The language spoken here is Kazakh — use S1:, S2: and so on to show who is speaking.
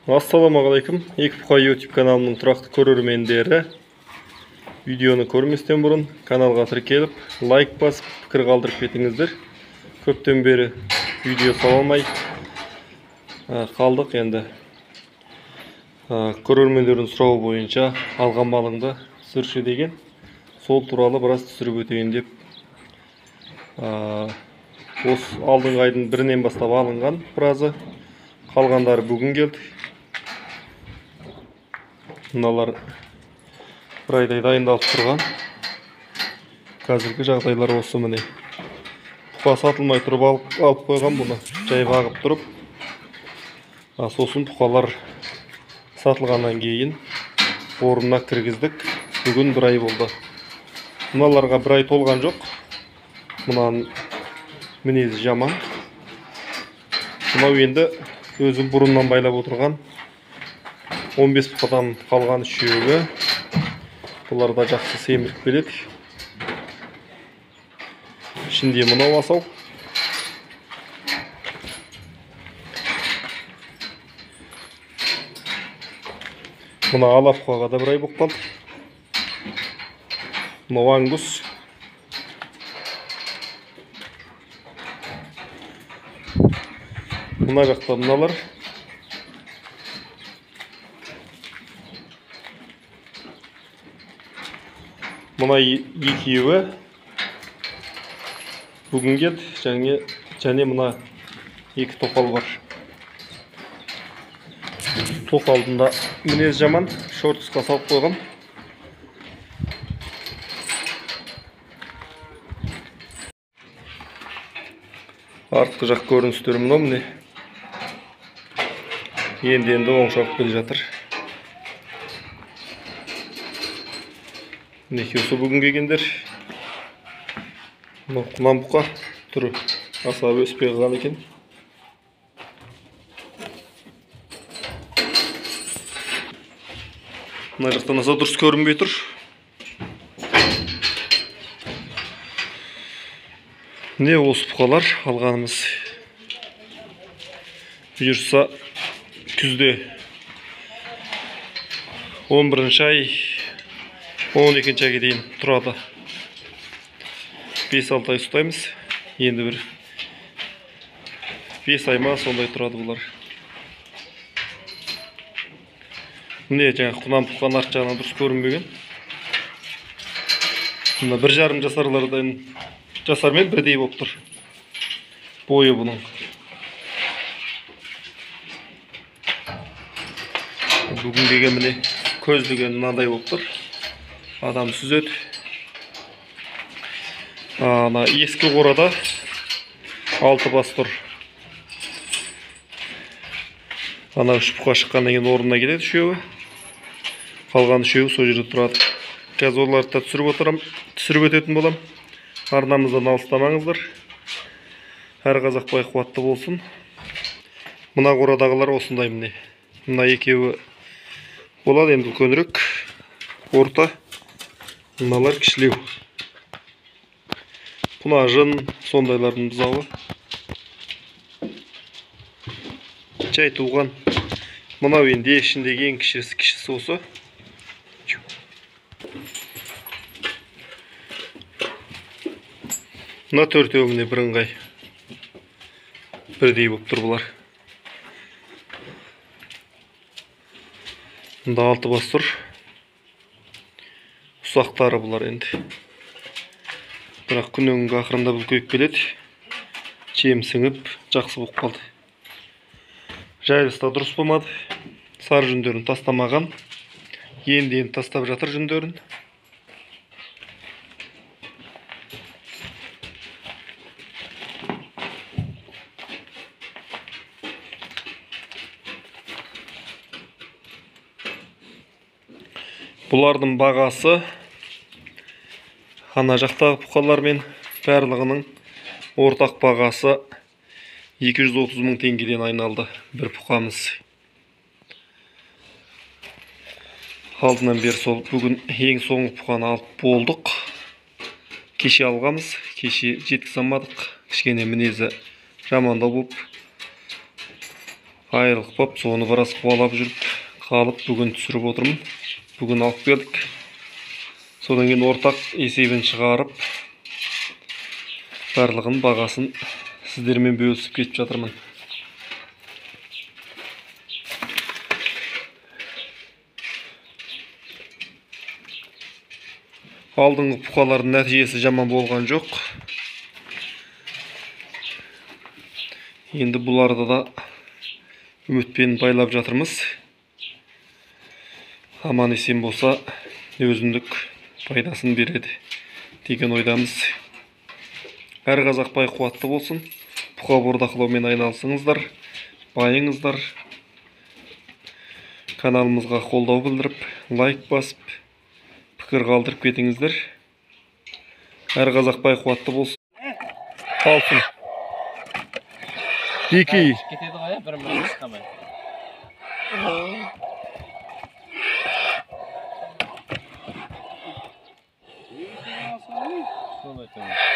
S1: Ассалаумағалейкум. Екі бұқа YouTube каналының тұрақты көрермендері. Видеоны көрместен бұрын каналға тіркеліп, лайк басып, пікір қалдырып кетіңіздер. Көптен бері видео сала алмай қалдық. Енді көрермендердің сұрауы бойынша алған малыңды түсірші деген. Сол туралы біраз түсіріп өтейін деп. Осы алдыңғы айдың бірінен бастап алынған біразы. Қалғандары бүгін келді. Мыналар бір айдай дайындалып тұрған. Қазіргі жағдайлар осы міне. Бұқа сатылмай тұрып алып қойған бұны. Жай бағып тұрып. Сосын бұқалар сатылғаннан кейін орнына кіргіздік. Бүгін бір ай болды. Мыналарға бір ай толған жоқ. Мұнаның мінезі жаман. Мынау енді өзім бұрыннан байлап отырған 15 бұқадан қалған үшеуі. Бұлар да жақсы семіріп келеді. Ішінде мынау асау. Мына ала бұқаға да бір ай болып қалды. Мынау ангус. Мына жақта мыналар. Мына екеуі бүгін келді, және мына екі тоқал бар. Тоқалдың да мінез жаман, шортысқа салып қойған. Артқы жақ көріністері мынау міне. Енді оңшалып келе жатыр. Екеуісі бүгін келгендер. Құнан бұқа түрі аса өспей қалған екен. Мына жақтан аса дұрыс көрінбей тұр. Не осы бұқалар алғанымыз. Бұйырса күзде 11-ші ай 12-ші айға дейін тұрады. 5-6 ай ұстаймыз. Енді бір 5 ай ма сондай тұрады бұлар. Міне жаңа құнан бұққан арт жағынан дұрыс көрінбеген. Мына 1,5 жасарлардан жасармен бірдей болып тұр. Бойы бұның. Бүгін деген міне көздеген мынандай болып тұр. Адам сүзеді. Ана ескі қорада 6 бас тұр. Ана 3 бұқа шыққаннан кейін орнына келеді үшеуі. Қалған үшеуі сол жерде тұрады. Қазір оларды да түсіріп өтетін болам. Арнамыздан алыстамаңыздар. Әр қазақ бай қуатты болсын. Мына қорадағылар осындай міне. Мына екеуі болады, енді үлкенірек. Орта. Мыналар кішілеу. Құнажын сондайлардың бұзауы. Жай туған. Мынау енді ішіндегі ең кішісі осы. Мына төртеуіне бірыңғай. Бірдей болып тұр бұлар. Мұнда 6 бас тұр. Ұсақтары бұлар енді. Бірақ күннің ақырында бүлкейіп келеді. Жем сіңіп, жақсы болып қалды. Жайылыста дұрыс болмады. Сары жүндерін тастамаған. Енді тастап жатыр жүндерін. Бұлардың бағасы ана жақтағы бұқалармен барлығының ортақ бағасы 230 мың теңгеден айналды бір бұқамыз. Алдынан бері сол бүгін ең соңғы бұқаны алып болдық. Кеше алғамыз, кеше жеткізе алмадық. Кішкене мінезі жамандау болып Ayrılık boп, soны biraz қуалап жүріп, қалып бүгін түсіріп отырмын. Бүгін алып келдік. Содан кейін ортақ есебін шығарып, барлығын бағасын сіздермен бөлісіп кетіп жатырмын. Алдыңғы бұқалардың нәтижесі жаман болған жоқ. Енді бұларды да үмітпен байлап жатырмыз. Аман есен болса, өзіндік пайдасын береді деген ойдамыз. Әр қазақ бай қуатты болсын. Бұқа бордақылаумен айналысыңыздар, байыңыздар. Каналымызға қолдау білдіріп, лайк басып, пікір қалдырып кетіңіздер. Әр қазақ бай қуатты болсын. Қалсын. Екі.
S2: Кетеді ғой, бір мыңыз қамай. Солай